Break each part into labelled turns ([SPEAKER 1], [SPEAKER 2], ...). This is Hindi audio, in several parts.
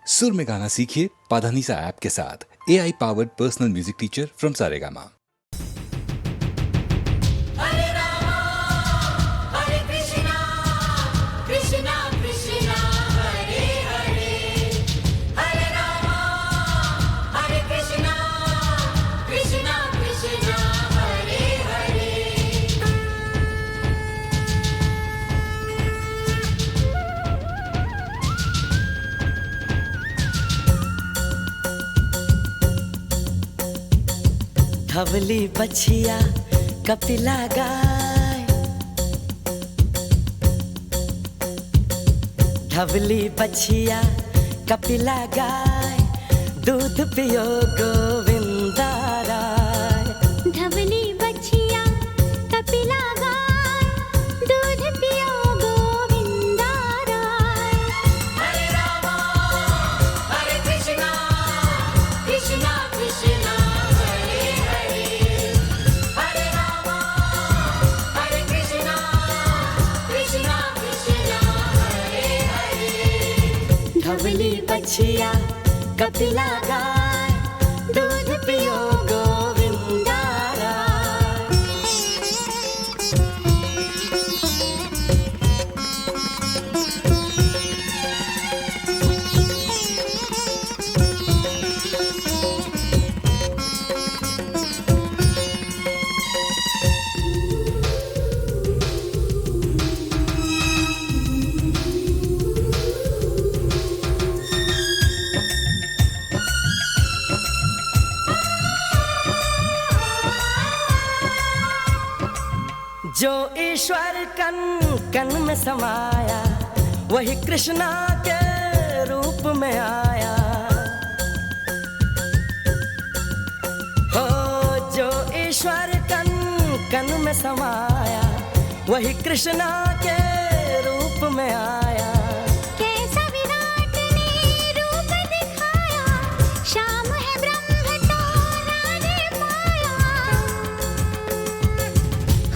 [SPEAKER 1] सुर में गाना सीखिए पाधानीसा ऐप के साथ। AI powered personal music teacher from Saregama.
[SPEAKER 2] धवली बछिया कपिला गाय, धवली बछिया कपिला गाय, दूध पियो गोविंदा राय।
[SPEAKER 3] धवली बछिया कपिला गाय, दूध पियो गोविंदा राय।
[SPEAKER 4] हरे रामा हरे कृष्णा, कृष्णा कृष्णा हरे हरे। हरे रामा हरे कृष्णा, कृष्णा कृष्णा हरे हरे।
[SPEAKER 2] धवली बछिया कपिला गाय, दूध पियो गोविंदा राय। जो ईश्वर कण कण में समाया, वही कृष्णा के रूप में आया। हो जो ईश्वर कण कण में समाया, वही कृष्णा के रूप में आया।
[SPEAKER 3] कैसा विराट ने रूप दिखाया, श्याम है ब्रह्म तो राधे पाया।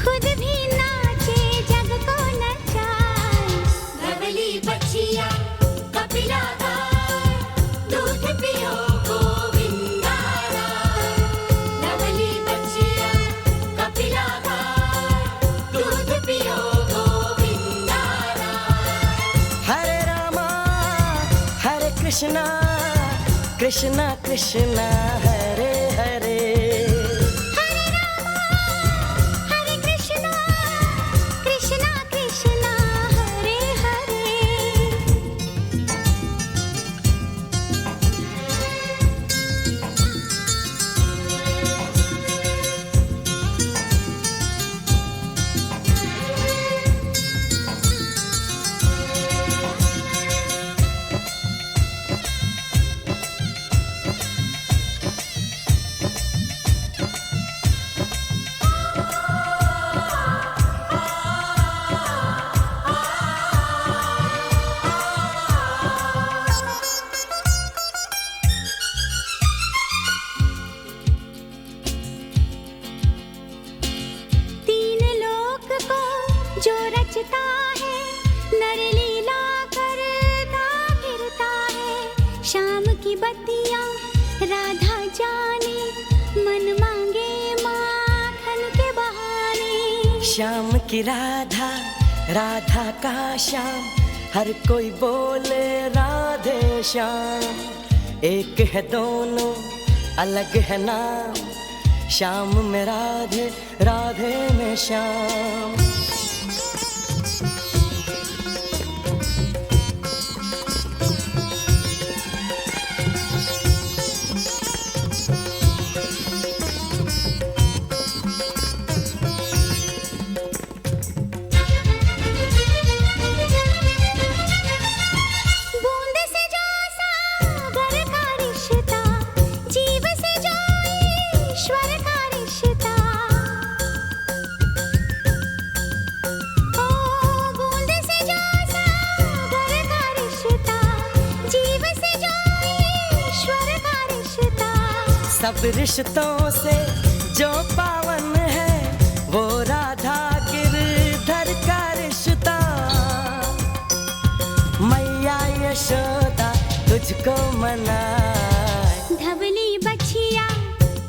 [SPEAKER 3] खुद भी नाचे जग को नचाए।
[SPEAKER 4] धवली बछिया कपिला गाय, दूध पियो गोविंदा राय। धवली बछिया कपिला गाय, दूध पियो गोविंदा राय।
[SPEAKER 2] हरे रामा हरे कृष्णा, कृष्णा कृष्णा हरे हरे।
[SPEAKER 3] हरे रामा हरे कृष्णा, कृष्णा कृष्णा हरे हरे। तीन लोक को जो रचता है, नर लीला करता फिरता है। शाम की बत्तियां राधा जाने, मन मांगे माखन के बहाने।
[SPEAKER 2] श्याम की राधा, राधा का श्याम, हर कोई बोले राधे श्याम। एक है दोनों अलग है नाम, श्याम में राधे, राधे में श्याम।
[SPEAKER 3] बूंद से जो सागर का रिश्ता, जीव से जो ईश्वर का रिश्ता। ओ बूंद से जो सागर का रिश्ता, जीव से जो ईश्वर का रिश्ता।
[SPEAKER 2] सब रिश्तों से जो पावन है, वो राधा गिरधर का रिश्ता। मैया यशोदा तुझ तुझको मनाए।
[SPEAKER 3] धवली बछिया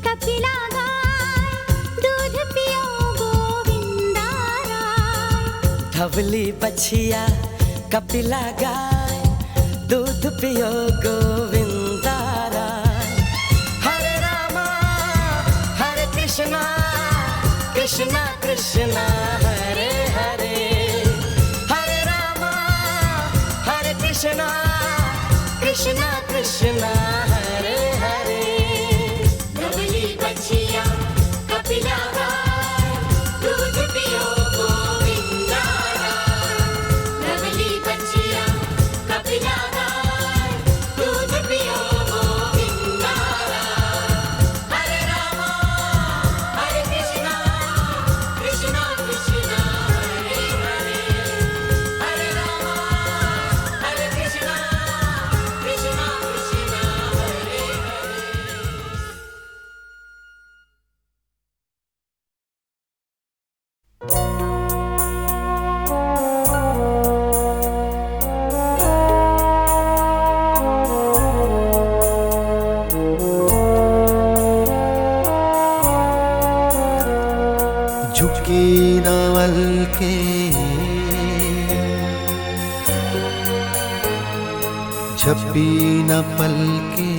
[SPEAKER 3] कपिला गाय, दूध पियो गोविंदा राय।
[SPEAKER 2] धवली बछिया कपिला गाय, दूध पियो गोविंदा राय। हरे रामा हरे कृष्णा, कृष्णा कृष्णा हरे हरे। हरे रामा हरे कृष्णा, कृष्णा कृष्णा हरे हरे।
[SPEAKER 4] धवली बछिया कपिला गाय, दूध पियो गोविंदा राय। धवली बछिया कपिला गाय, दूध पियो गोविंदा राय। हरे रामा हरे कृष्णा, कृष्णा कृष्णा हरे हरे। हरे रामा हरे कृष्णा, कृष्णा कृष्णा हरे हरे।
[SPEAKER 5] झुकी नवल के झपी न पल के,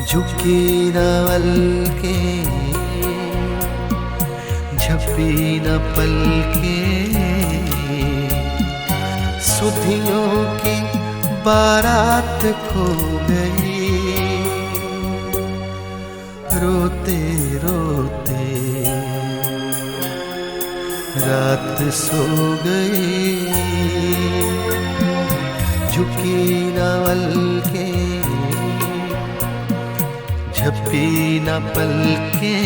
[SPEAKER 5] झुकी नवल के झपी न पल के। सुधियों की बारात खो गई, रोते रोते रात सो गई। झुकी नवल के झपी न पल के।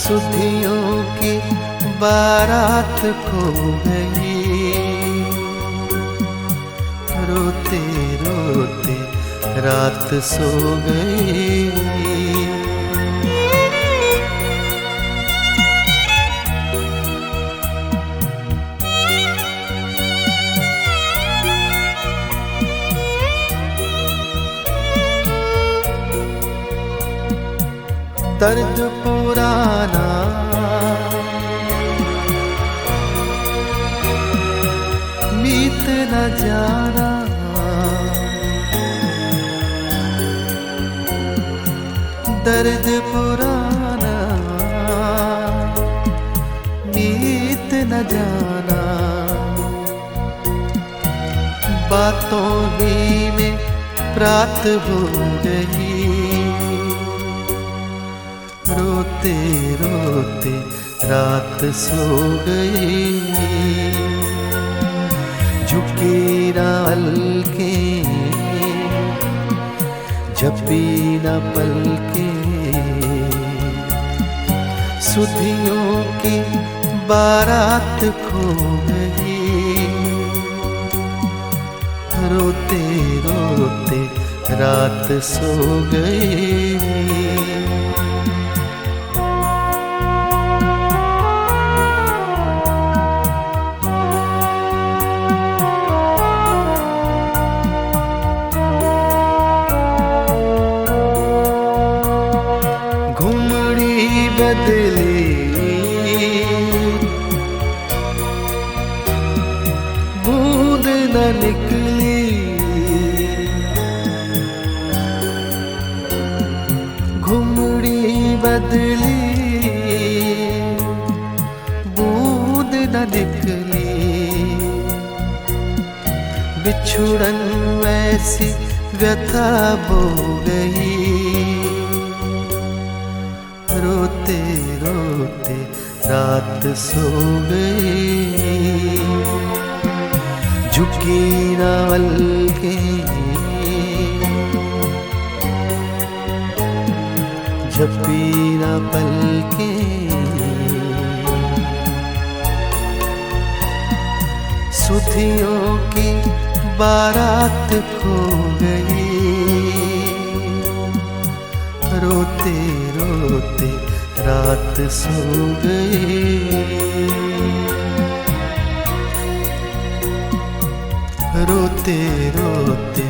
[SPEAKER 5] सुधियों की बारात खो गई, रोते रोते रात सो गई। दर्द पुराना मीत न जाना, दर्द पुराना मीत न जाना। बातों ही में रात हो गई, रोते रोते रात सो गई। झुकी नाल के झपी न पल के। सुधियों की बारात खो गई, रोते रोते रात सो गई। घुमड़ी बदली बूंद न निकली, घुमड़ी बदली बूंद न निकली। बिछुड़न वैसी व्यथा बो गई, रोते रोते रात सो गई। झुकी नावल के झपी न पल के। सुधियों की बारात खो गई, रोते रोते रात सो गई। रोते रोते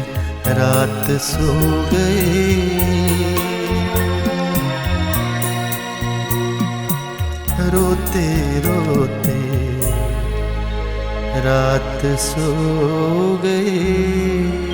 [SPEAKER 5] रात सो गए, रोते रोते रात सो गए।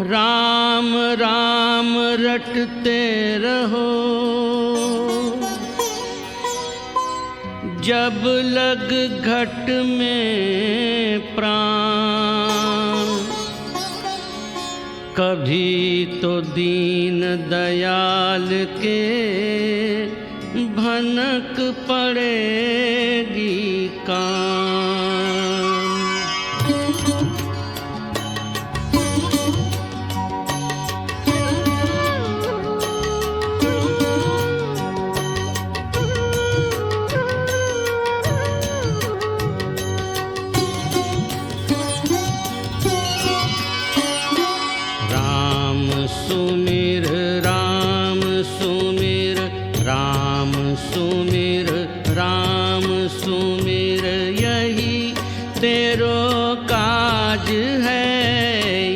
[SPEAKER 6] राम राम रटते रहो, जब लग घट में प्राण। कभी तो दीन दयाल के भनक पड़ेगी कान। राम सुमिर यही तेरो काज है,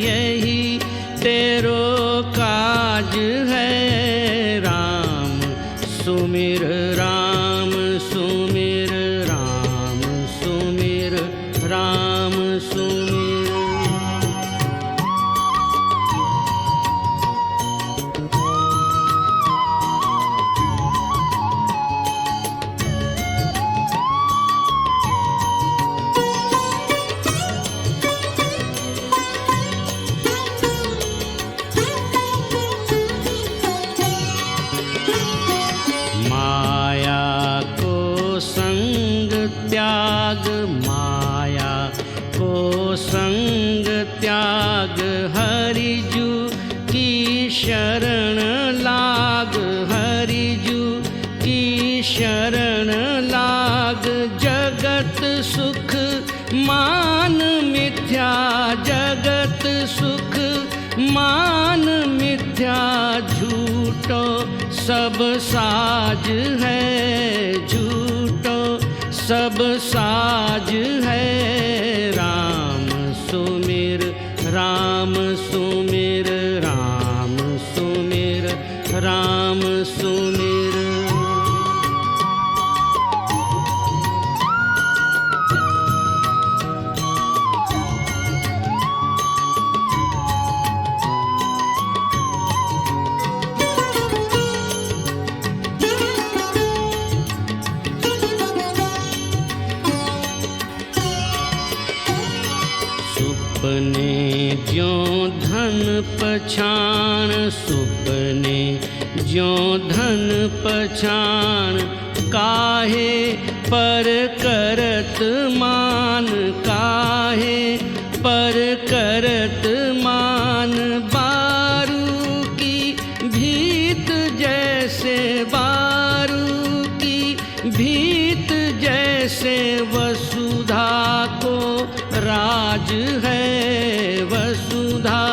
[SPEAKER 6] यही तेरो काज है। राम सुमिर राम सुमिर राम सुमिर राम सुमिर। त्याग माया को संग त्याग, हरिजू की शरण लाग, हरिजू की शरण लाग। जगत सुख मान मिथ्या, जगत सुख मान मिथ्या। झूठो सब साज है, झूठो सब साज है। राम सुमिर राम सुमिर राम सुमिर राम सुमिर। सुपने ज्यों धन पछाण, सुपने ज्यों धन पछाण। काहे पर करत मान, काहे पर करत मान। बारू की भीत जैसे, बारू की भीत जैसे। वसुधा को राज है, वसुधा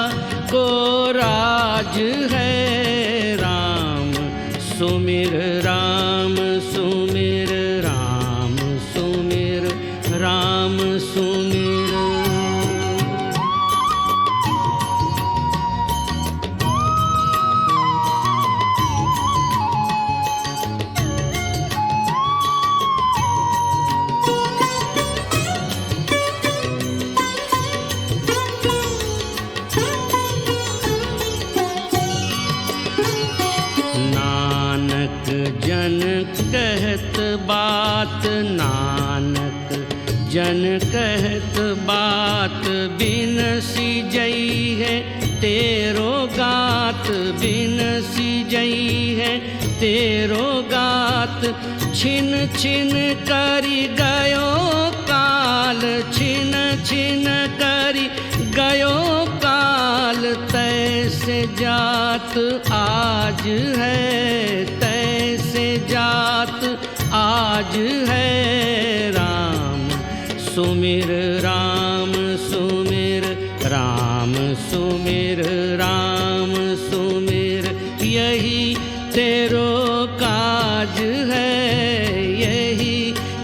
[SPEAKER 6] को राज है। राम सुमिर राम सुमिर राम सुमिर राम सुमिर। जन कहत बात, नानक जन कहत बात। बिनसी जई है तेरो गात, बिनसी जई है तेरो गात। छिन छिन करी गयो काल, छिन छिन करी गयो काल। तैसे जात आज है, तैसे जात आज है। राम सुमिर राम सुमिर राम सुमिर राम सुमिर। यही तेरो काज है, यही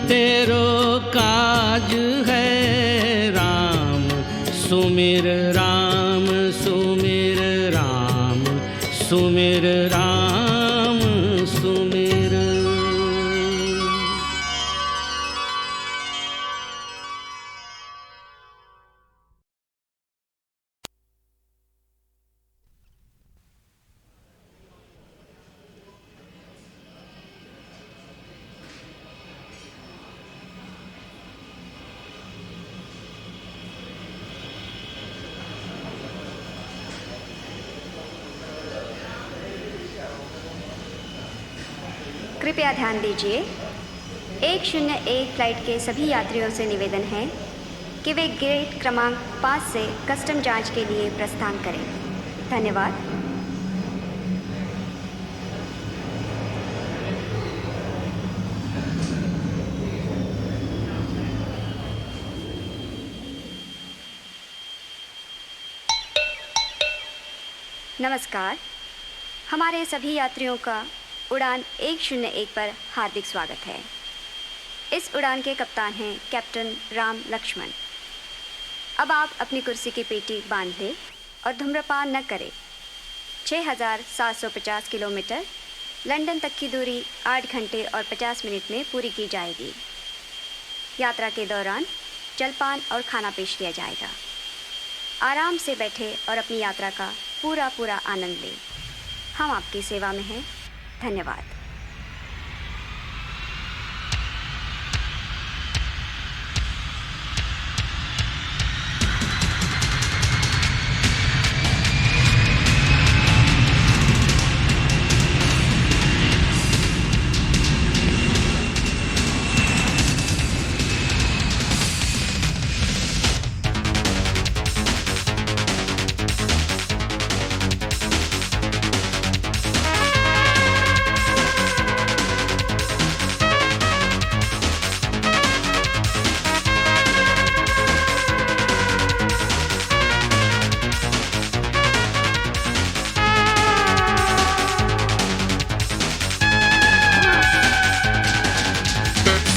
[SPEAKER 6] तेरो काज है। राम सुमिर राम सुमिर राम सुमिर राम सुमिर।
[SPEAKER 7] कृपया ध्यान दीजिए। 101 फ्लाइट के सभी यात्रियों से निवेदन है कि वे गेट क्रमांक 5 से कस्टम जांच के लिए प्रस्थान करें। धन्यवाद। नमस्कार। हमारे सभी यात्रियों का उड़ान 101 पर हार्दिक स्वागत है। इस उड़ान के कप्तान हैं कैप्टन राम लक्ष्मण। अब आप अपनी कुर्सी की पेटी बांध लें और धूम्रपान न करें। 6,750 किलोमीटर लंदन तक की दूरी 8 घंटे और 50 मिनट में पूरी की जाएगी। यात्रा के दौरान जलपान और खाना पेश किया जाएगा। आराम से बैठे और अपनी यात्रा का पूरा आनंद लें। हम आपकी सेवा में हैं। धन्यवाद।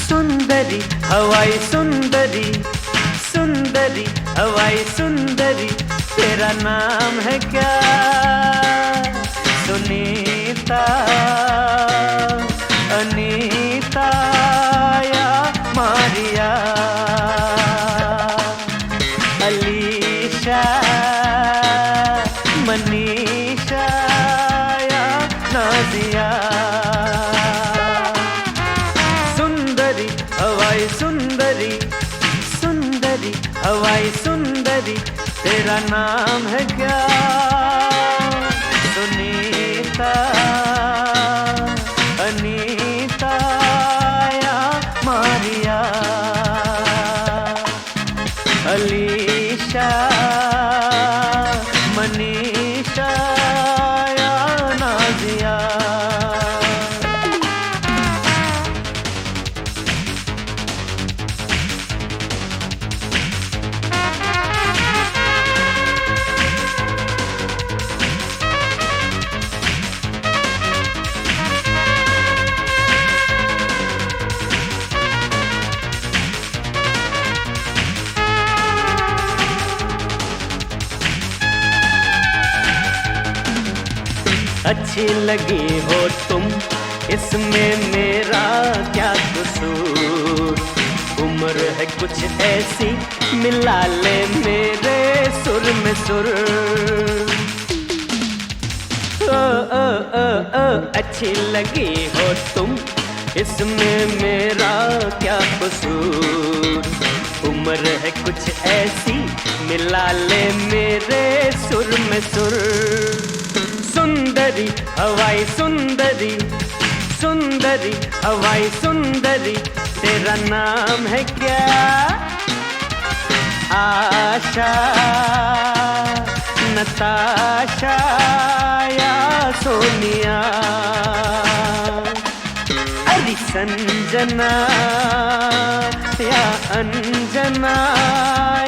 [SPEAKER 8] सुंदरी हवाई सुंदरी, सुंदरी हवाई सुंदरी, तेरा नाम है क्या? सुनीता, अनीता या मारिया, अलीशा, मनीषा या नाजिया। हवाई सुंदरी, सुंदरी हवाई सुंदरी, तेरा नाम है क्या? सुनीता, अनीता या मारिया, अलीशा, मनीषा या नाजिया। अच्छी लगी हो तुम, इसमें मेरा क्या कसूर? उम्र है कुछ ऐसी, मिला ले मेरे सुर में सुर। अच्छी लगी हो तुम, इसमें मेरा क्या कसूर? उम्र है कुछ ऐसी, मिला ले मेरे सुर में सुर। सुंदरी हवाई सुंदरी, सुंदरी हवाई सुंदरी, तेरा नाम है क्या? आशा, नताशा या सोनिया, अरे संजना या अंजना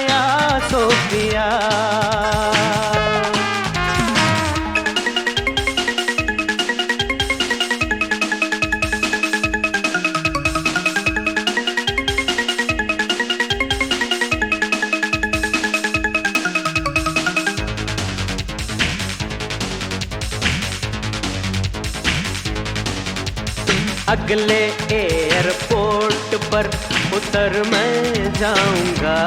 [SPEAKER 8] या सोफिया। अगले एयरपोर्ट पर उतर मैं जाऊंगा,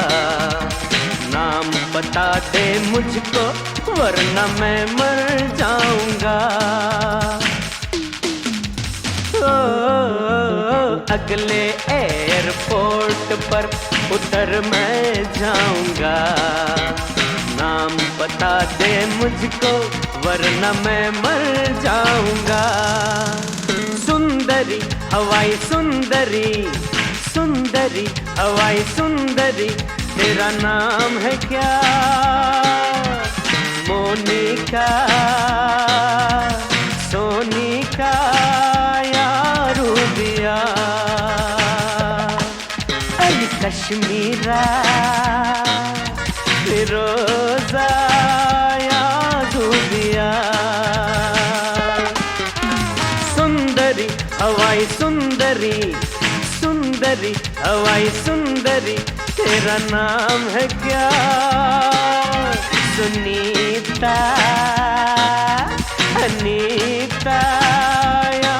[SPEAKER 8] नाम बता दे मुझको वरना मैं मर जाऊंगा। अगले एयरपोर्ट पर उतर मैं जाऊंगा, नाम बता दे मुझको वरना मैं मर जाऊंगा। सुंदरी हवाई सुंदरी, सुंदरी हवाई सुंदरी, तेरा नाम है क्या? मोनिका, सोनिका या रूबिया, अली कश्मीरा, फिरोजा या दूबिया। सुंदरी हवाई सुंदरी, सुंदरी हवाई सुंदरी, तेरा नाम है क्या? सुनीता, अनीता या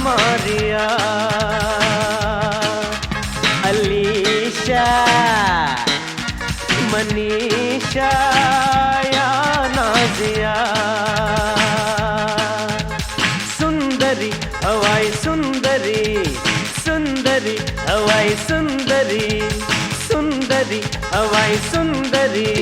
[SPEAKER 8] मारिया, अलीशा, मनीषा या नाजिया। सुंदरी हवाई सुंदरी, सुंदरी हवाई सुंदरी, सुंदरी हवाई सुंदरी।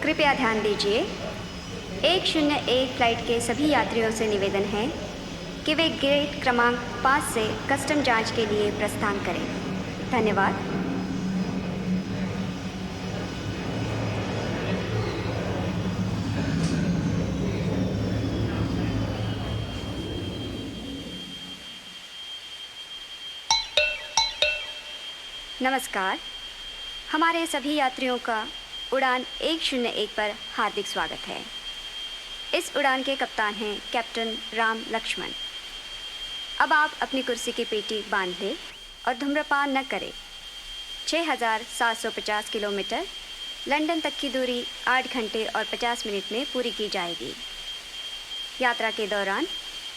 [SPEAKER 7] कृपया ध्यान दीजिए, 101 फ्लाइट के सभी यात्रियों से निवेदन है कि वे गेट क्रमांक 5 से कस्टम जांच के लिए प्रस्थान करें। धन्यवाद। नमस्कार, हमारे सभी यात्रियों का उड़ान 101 पर हार्दिक स्वागत है। इस उड़ान के कप्तान हैं कैप्टन राम लक्ष्मण। अब आप अपनी कुर्सी की पेटी बांध लें और धूम्रपान न करें। 6,750 किलोमीटर लंदन तक की दूरी 8 घंटे और 50 मिनट में पूरी की जाएगी। यात्रा के दौरान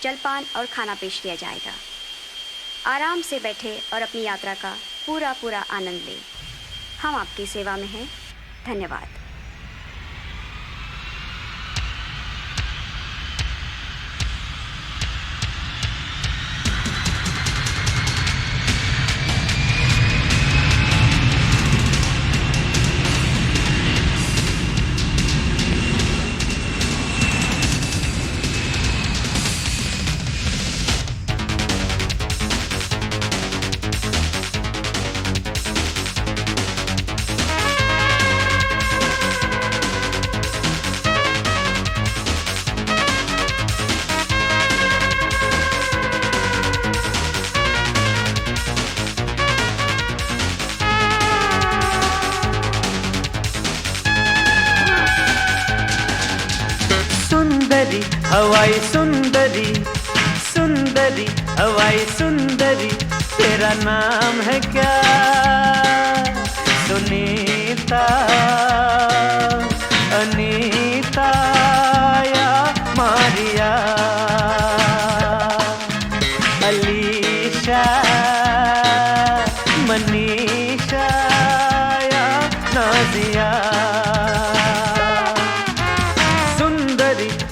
[SPEAKER 7] जलपान और खाना पेश किया जाएगा। आराम से बैठे और अपनी यात्रा का पूरा आनंद लें। हम आपकी सेवा में हैं। धन्यवाद।
[SPEAKER 8] सुंदरी हवाई सुंदरी, सुंदरी हवाई सुंदरी, तेरा नाम है क्या? सुनीता, अनीता या मारिया, अलीशा, मनीषा या नाजिया।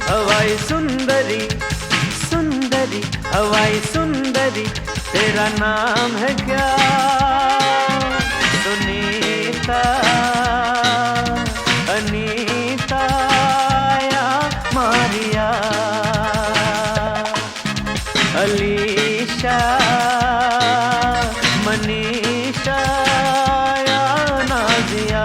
[SPEAKER 8] हवाई सुंदरी, सुंदरी हवाई सुंदरी, तेरा नाम है क्या? सुनीता, अनीता या मारिया, अलीशा, मनीषा या नाजिया।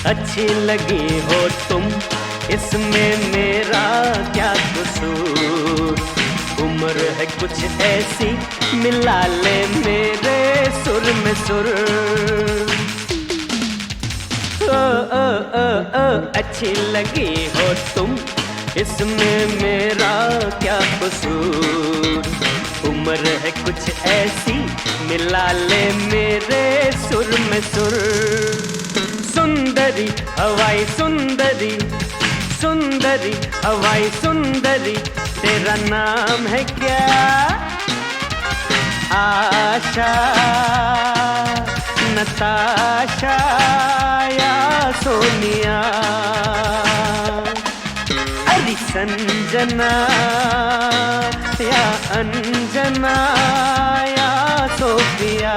[SPEAKER 8] अच्छी लगी हो तुम, इसमें मेरा क्या कसूर? उम्र है कुछ ऐसी, मिला ले मेरे सुर में सुर। अच्छी लगी हो तुम, इसमें मेरा क्या कसूर। उम्र है कुछ ऐसी, मिला ले मेरे सुर में सुर। सुंदरी हवाई सुंदरी, सुंदरी हवाई सुंदरी, तेरा नाम है क्या? आशा, नताशा या सोनिया, अरे संजना या अंजना या सोफिया।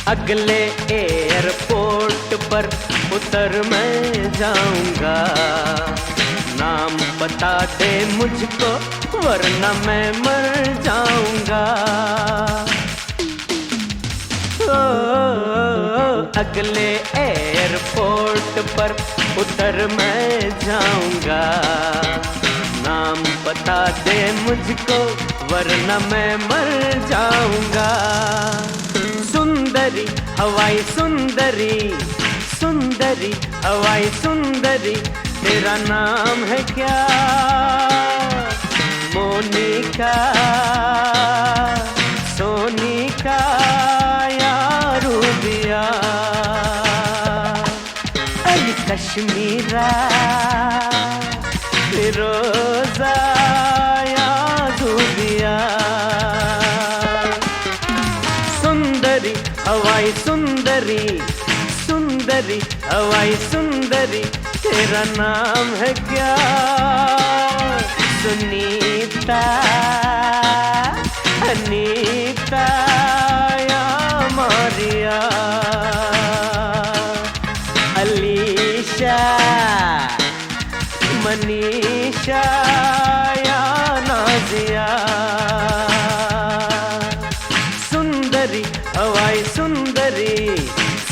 [SPEAKER 8] अगले एयरपोर्ट पर उतर मैं जाऊंगा, नाम बता दे मुझको वरना मैं मर जाऊंगा। अगले एयरपोर्ट पर उतर मैं जाऊंगा, नाम बता दे मुझको वरना मैं मर जाऊंगा। सुंदरी हवाई सुंदरी, सुंदरी हवाई सुंदरी, तेरा नाम है क्या? मोनिका, सोनिका या रूबिया, अली कश्मीरा, फिरोजा या दूबिया। हवाई सुंदरी, सुंदरी हवाई सुंदरी, तेरा नाम है क्या? सुनीता, अनीता या मारिया, अलीशा, मनीषा या नाजिया। सुंदरी हवाई सुंदरी,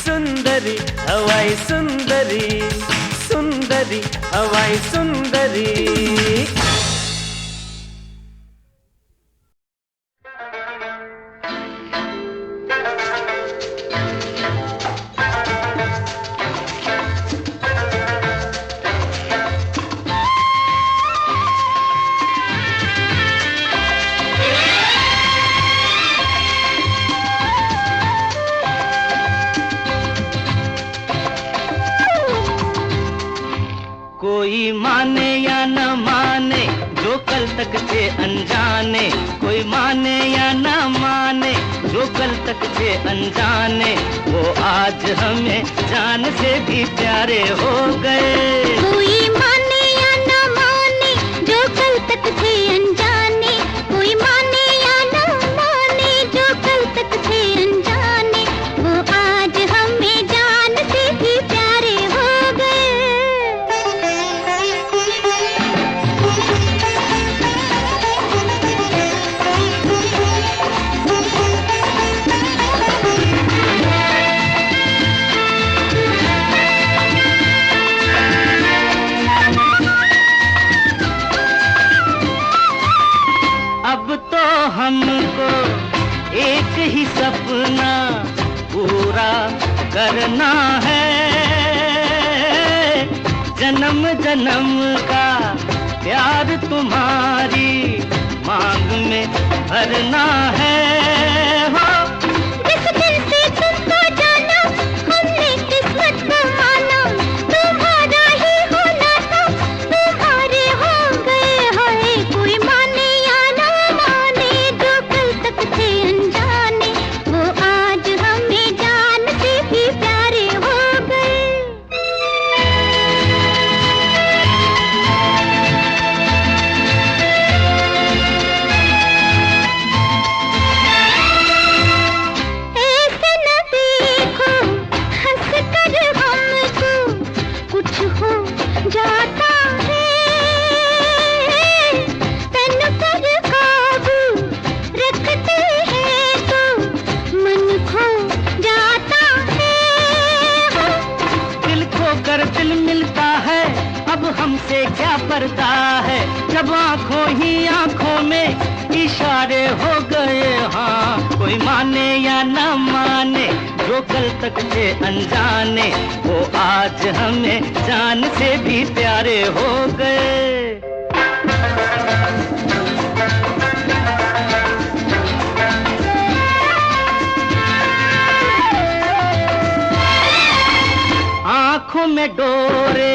[SPEAKER 8] सुंदरी हवाई सुंदरी, सुंदरी हवाई सुंदरी।
[SPEAKER 6] कोई माने या न माने जो कल तक थे अनजाने, कोई माने या न माने जो कल तक थे अनजाने, वो आज हमें जान से भी प्यारे हो गए।
[SPEAKER 3] कोई माने या न माने जो कल तक थे अनजाने, कोई माने या न माने जो कल तक थे अनजाने, वो आज हमें जान से भी प्यारे हो गए।
[SPEAKER 6] अब तो हमको एक ही सपना पूरा करना है, जन्म जन्म का प्यार तुम्हारी मांग में भरना है। हो
[SPEAKER 3] जिस दिन से तुमको जाना हमने किस्मत को माना, तुम्हारा ही होना था तुम्हारे हो गए। हाय कोई माने या ना माने जो कल तक थे अनजाने, वो आज हमें जान से भी प्यारे हो गए।
[SPEAKER 6] से क्या पर्दा है, जब आंखों ही आंखों में इशारे हो गए। हाँ, कोई माने या न माने, जो कल तक थे अनजाने, वो आज हमें जान से भी प्यारे हो गए। आँखों में डोरे,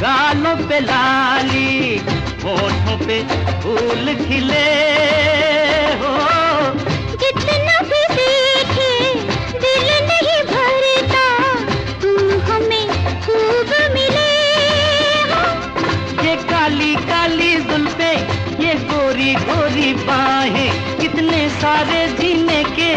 [SPEAKER 6] गालों पे लाली, होठों पे फूल खिले हो।
[SPEAKER 3] जितना भी देखे दिल नहीं भरता, तुम हमें खूब मिले हो।
[SPEAKER 6] ये काली काली जुल्फे, ये गोरी गोरी बाहें, कितने सारे जीने के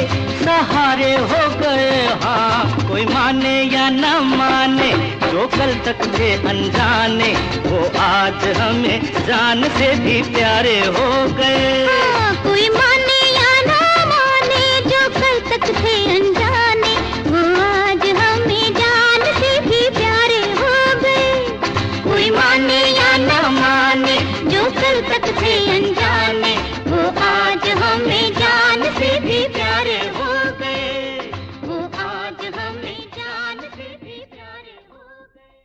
[SPEAKER 6] सहारे हो गए। हाँ, कोई माने या न माने, जो कल तक थे अनजाने, वो आज हमें जान से भी प्यारे हो गए।
[SPEAKER 3] हाँ, कोई माने या ना माने, जो कल तक थे अनजाने, वो आज हमें जान से भी प्यारे हो गए।
[SPEAKER 6] कोई माने या न माने,
[SPEAKER 3] जो कल तक थे अनजाने, वो आज हमें जान से भी प्यारे हो गए। वो आज हमें जान से भी प्यारे हो गए।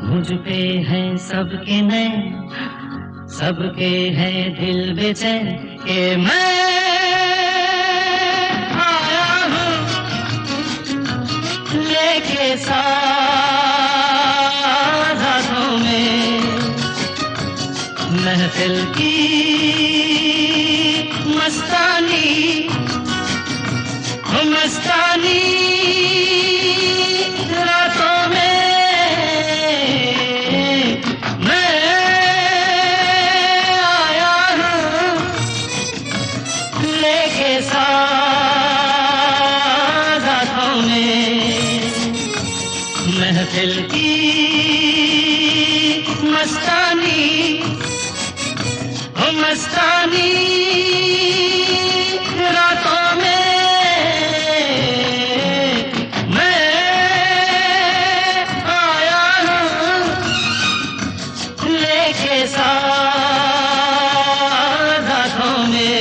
[SPEAKER 6] मुझ पे हैं सबके नैन, सबके हैं दिल बेचैन, के मैं आया हूँ लेके साथ हाथों में महफिल की मस्तानी, मस्तानी रातों में मैं आया हूँ लेके साथ हाथों में महफिल की मस्तानी, मस्तानी रातों में मैं आया हूँ लेके साथ हाथों में।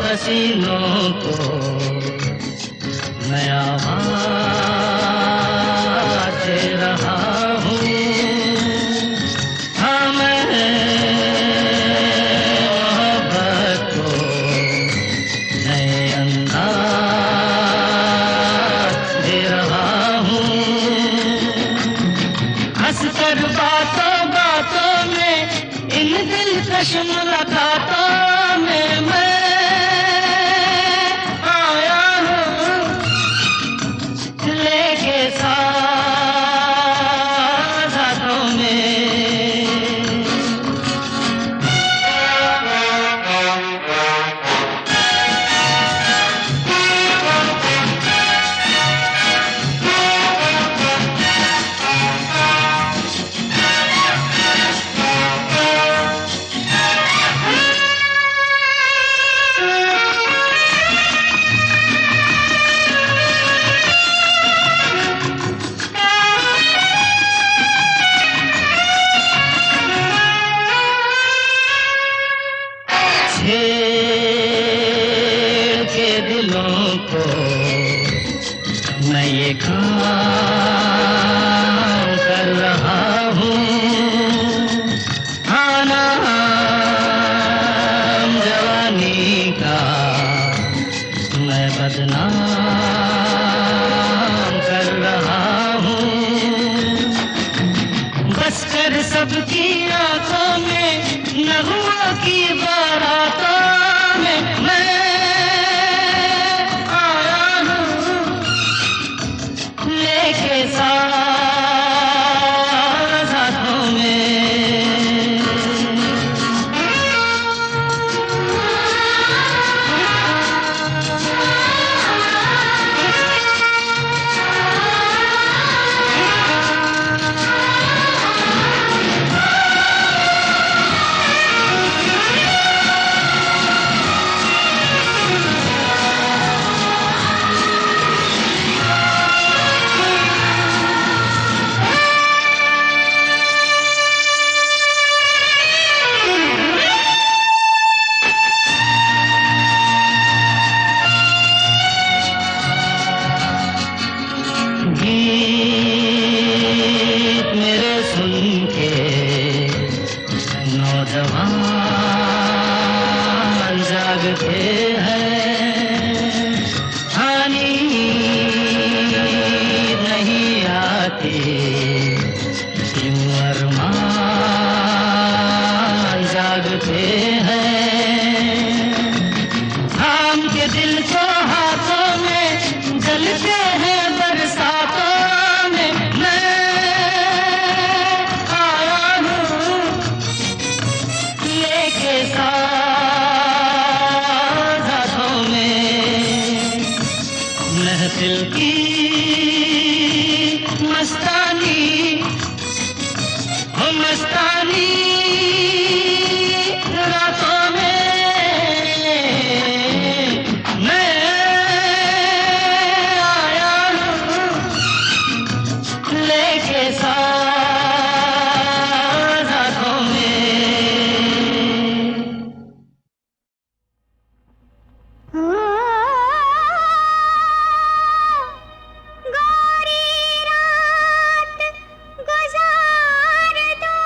[SPEAKER 6] हसीनों को मैं आवाज़ दे रहा हूँ, हाँ मैं मोहब्बत को नए अंदाज़ दे रहा हूँ। हंसकर बातों बातों में इन दिलकश मुलाकातों में मैं आया हूँ लेके साथ हाथों में। की आंखों में नगमों की बारातों में मैं आया हूँ लेके साथ हाथों में। गीत मेरे सुन के नौजवान जागते हैं, हानि नहीं आती यूं अरमान जागते हैं। हम के दिल को हाथों में जलते हैं बरसातों में मैं आया हूँ लेके साथ हाथों में। महफिल की मस्तानी हो मस्तानी रातों में मैं आया हूँ लेके साथ हाथों में।
[SPEAKER 3] गोरी रात गुजार दो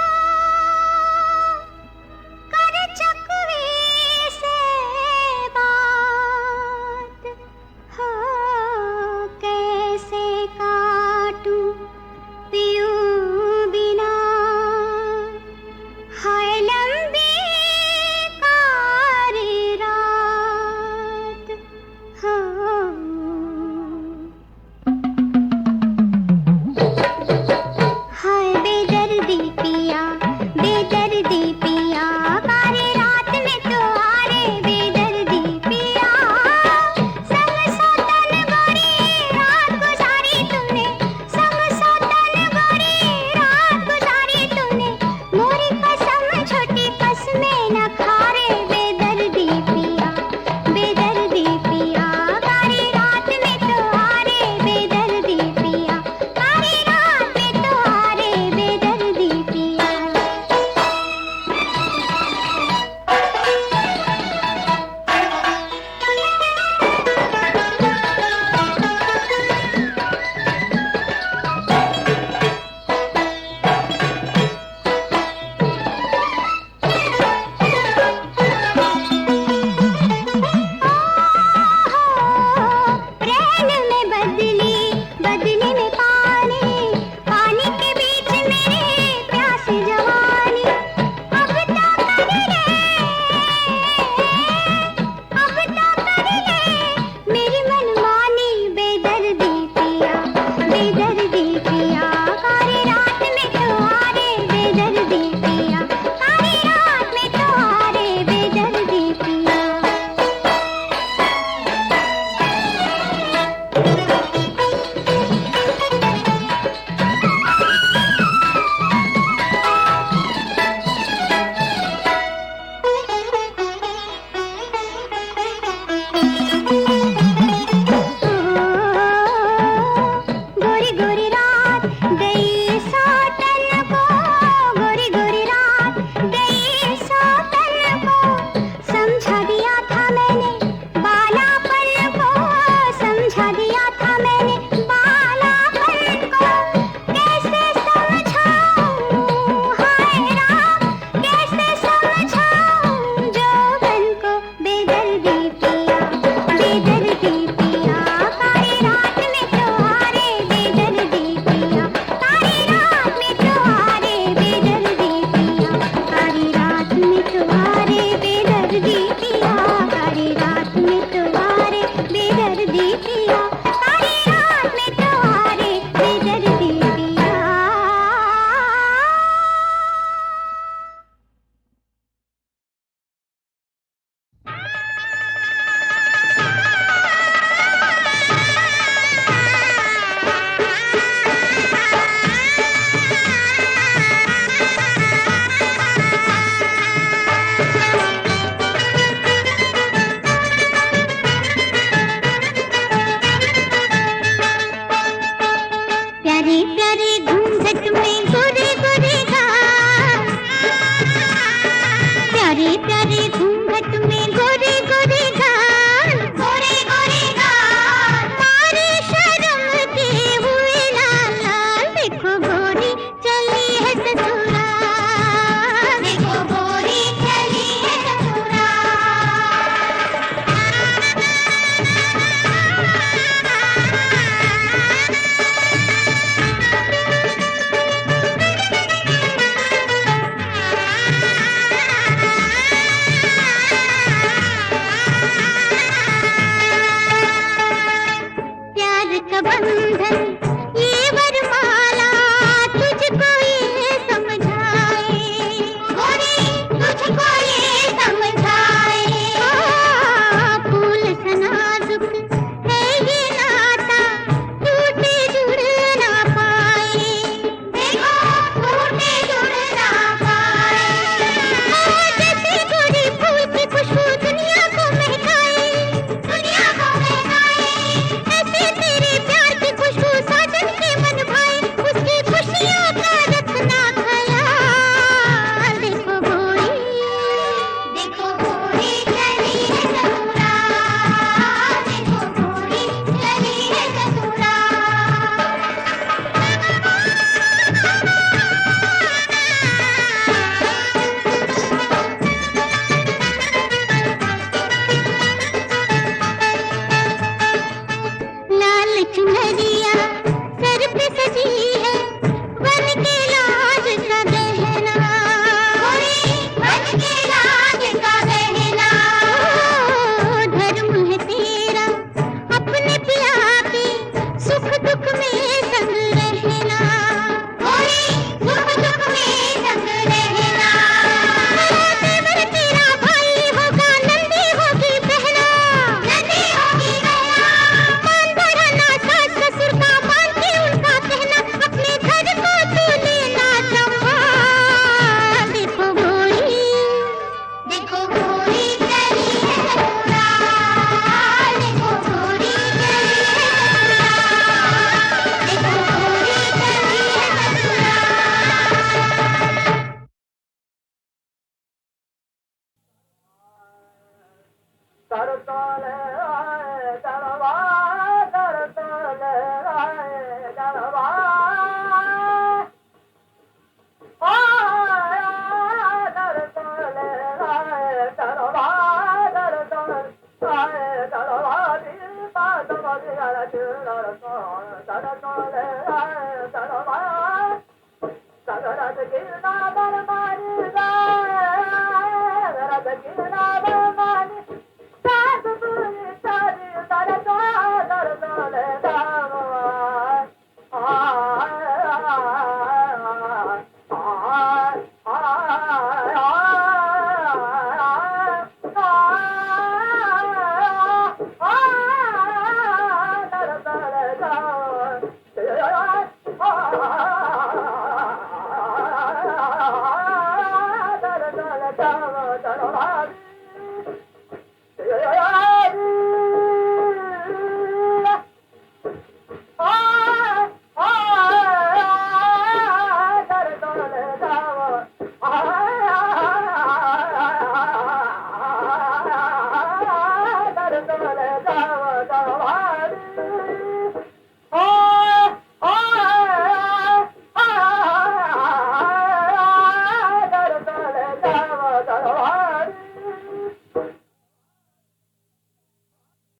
[SPEAKER 9] all